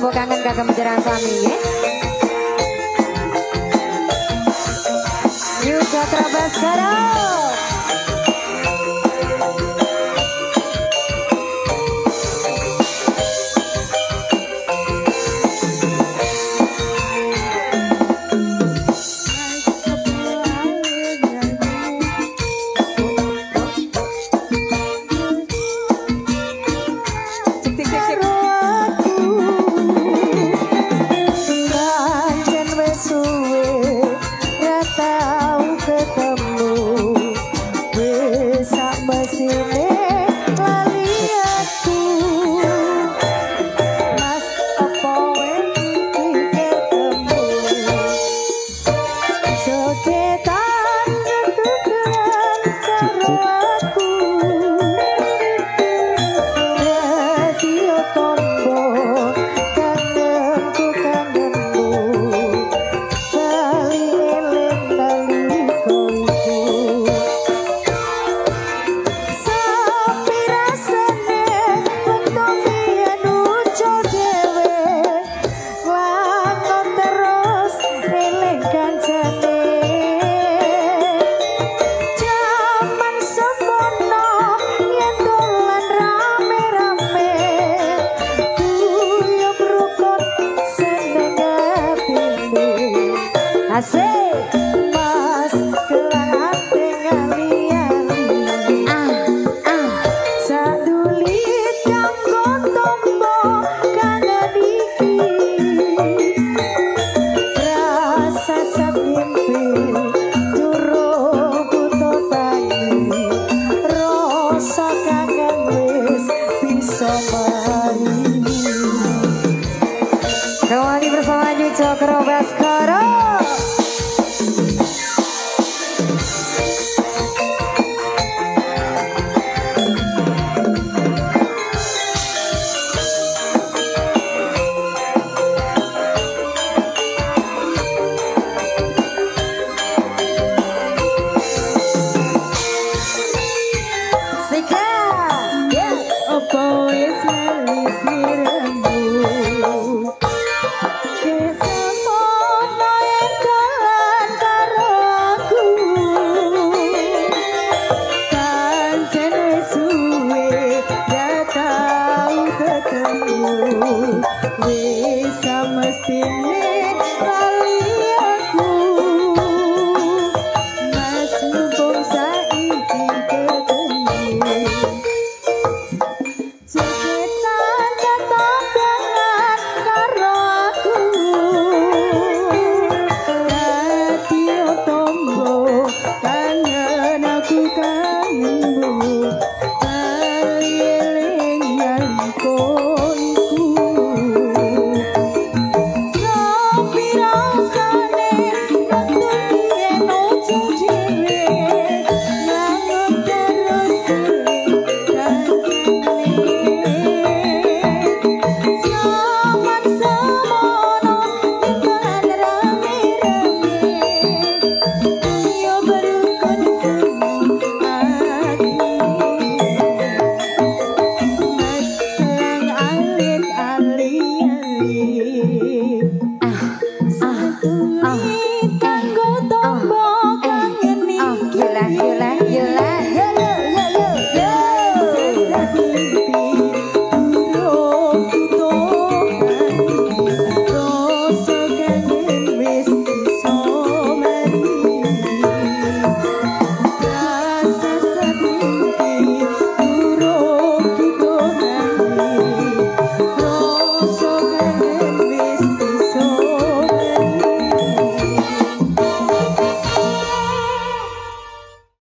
tombo kangen kagem menjerang suami nggih. Yu Cakra Baskara. Asik Mas kelangan tingali sadulit kanggo tombo kangen iki rasa samimpi durung butuh tangi rasa kangen wis bisa mari kembali bersama Yu Cakra Baskara. Bisa mestine kali aku mas mumpung saiki ketemu cepetan ketombengan karo aku radio tombo kangen aku kangenmu kali eling yaliko Yola